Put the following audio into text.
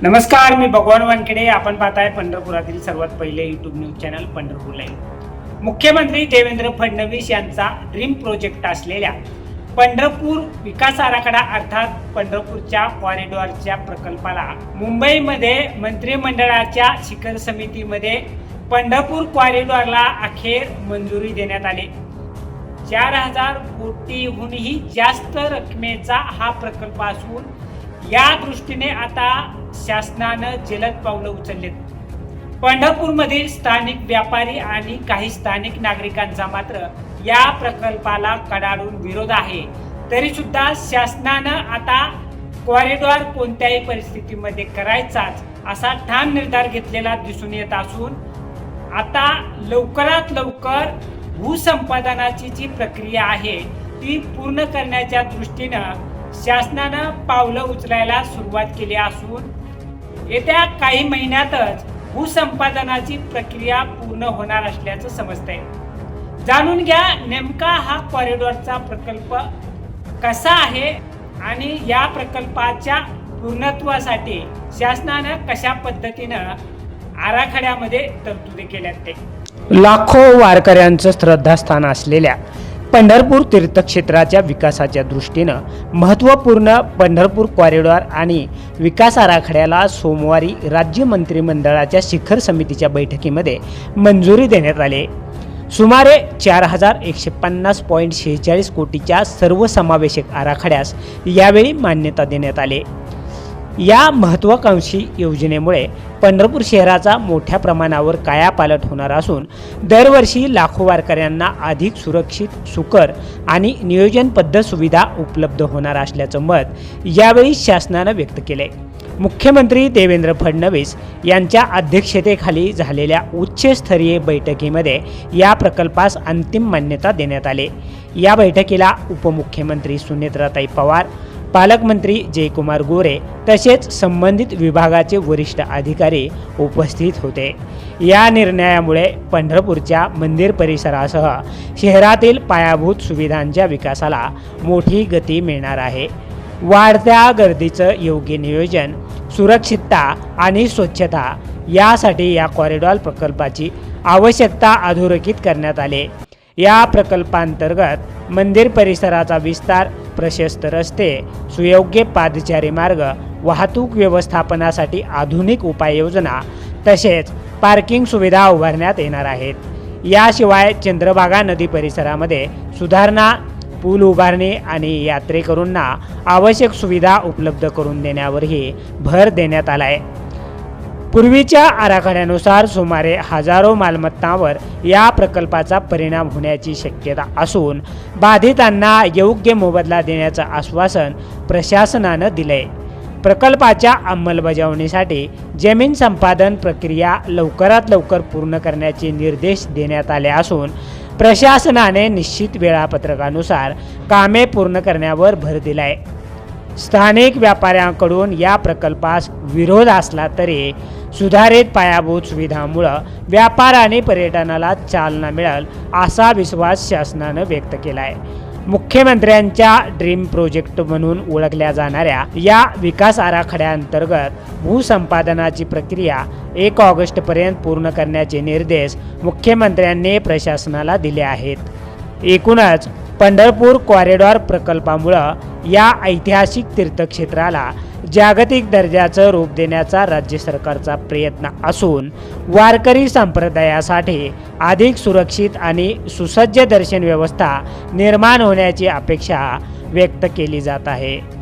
नमस्कार, मी भगवान वानखेडे. आपण पाहताय पंढरपुरातील सर्वात पहिले YouTube news channel Pandharpur live. मुख्यमंत्री देवेंद्र फडणवीस यांचा ड्रीम प्रोजेक्ट असलेल्या पंढरपूर विकास आराखडा अर्थात पंढरपूरच्या कॉरिडॉरच्या प्रकल्पाला मुंबईमध्ये मंत्रिमंडळाच्या शिखर समितीमध्ये पंढरपूर कॉरिडॉरला अखेर मंजुरी देण्यात आली. 4000 कोटीहूनही जास्त रकमेचा हा प्रकल्प असून या दृष्टीने आता शासनानं जलद पावलं उचललेत. पंढरपूरमधील स्थानिक व्यापारी आणि काही स्थानिक नागरिकांचा मात्र या प्रकल्पाला कडाडून विरोध आहे. तरी सुद्धा शासनानं आता कॉरिडॉर कोणत्याही परिस्थितीमध्ये करायचाच असा ठाम निर्धार घेतलेला दिसून येत असून आता लवकरात लवकर भूसंपादनाची जी प्रक्रिया आहे ती पूर्ण करण्याच्या दृष्टीनं शासनानं पावलं उचलायला सुरुवात केली असून येत्या काही महिन्यातच भूसंपादनाची प्रक्रिया पूर्ण होणार असल्याचं समजतंय. जाणून घ्या नेमका हा कॉरिडॉरचा प्रकल्प कसा आहे आणि या प्रकल्पाच्या पूर्णत्वासाठी शासनानं कशा पद्धतीनं आराखड्यामध्ये तरतुदी केल्यात ते. लाखो वारकऱ्यांचं श्रद्धास्थान असलेल्या पंढरपूर तीर्थक्षेत्राच्या विकासाच्या दृष्टीनं महत्त्वपूर्ण पंढरपूर कॉरिडॉर आणि विकास आराखड्याला सोमवारी राज्य मंत्रिमंडळाच्या शिखर समितीच्या बैठकीमध्ये मंजुरी देण्यात आली. सुमारे 4150.46 कोटीच्या सर्वसमावेशक आराखड्यास यावेळी मान्यता देण्यात आली. या महत्त्वाकांक्षी योजनेमुळे पंढरपूर शहराचा मोठ्या प्रमाणावर कायापालट होणार असून दरवर्षी लाखो वारकऱ्यांना अधिक सुरक्षित, सुकर आणि नियोजनबद्ध सुविधा उपलब्ध होणार असल्याचं मत यावेळी शासनानं व्यक्त केले. मुख्यमंत्री देवेंद्र फडणवीस यांच्या अध्यक्षतेखाली झालेल्या उच्चस्तरीय बैठकीमध्ये या प्रकल्पास अंतिम मान्यता देण्यात आली. या बैठकीला उपमुख्यमंत्री सुनेत्राताई पवार, पालकमंत्री जयकुमार गोरे तसेच संबंधित विभागाचे वरिष्ठ अधिकारी उपस्थित होते. या निर्णयामुळे पंढरपूरच्या मंदिर परिसरासह शहरातील पायाभूत सुविधांच्या विकासाला मोठी गती मिळणार आहे. वाढत्या गर्दीचं योग्य नियोजन, सुरक्षितता आणि स्वच्छता यासाठी या कॉरिडॉर प्रकल्पाची आवश्यकता अधोरेखित करण्यात आली. या प्रकल्पांतर्गत मंदिर परिसराचा विस्तार, प्रशस्त रस्ते, सुयोग्य पादचारी मार्ग, वाहतूक व्यवस्थापनासाठी आधुनिक उपाययोजना तसेच पार्किंग सुविधा उभारण्यात येणार आहेत. याशिवाय चंद्रभागा नदी परिसरामध्ये सुधारणा, पूल उभारणी आणि यात्रेकरूंना आवश्यक सुविधा उपलब्ध करून देण्यावरही भर देण्यात आला आहे. पूर्वीच्या आराखड्यानुसार सुमारे हजारो मालमत्तांवर या प्रकल्पाचा परिणाम होण्याची शक्यता असून बाधितांना योग्य मोबदला देण्याचं आश्वासन प्रशासनानं दिलंय. प्रकल्पाच्या अंमलबजावणीसाठी जमीन संपादन प्रक्रिया लवकरात लवकर पूर्ण करण्याचे निर्देश देण्यात आले असून प्रशासनाने निश्चित वेळापत्रकानुसार कामे पूर्ण करण्यावर भर दिलाय. स्थानिक व्यापाऱ्यांकडून या प्रकल्पास विरोध असला तरी सुधारित पायाभूत सुविधांमुळे व्यापार आणि पर्यटनाला चालना मिळेल असा विश्वास शासनानं व्यक्त केला आहे. मुख्यमंत्र्यांच्या ड्रीम प्रोजेक्ट म्हणून ओळखल्या जाणाऱ्या या विकास आराखड्याअंतर्गत भूसंपादनाची प्रक्रिया 1 ऑगस्टपर्यंत पूर्ण करण्याचे निर्देश मुख्यमंत्र्यांनी प्रशासनाला दिले आहेत. एकूणच पंढरपूर कॉरिडॉर प्रकल्पामुळे या ऐतिहासिक तीर्थक्षेत्राला जागतिक दर्जाचं रूप देण्याचा राज्य सरकारचा प्रयत्न असून वारकरी संप्रदायासाठी अधिक सुरक्षित आणि सुसज्ज दर्शन व्यवस्था निर्माण होण्याची अपेक्षा व्यक्त केली जात आहे.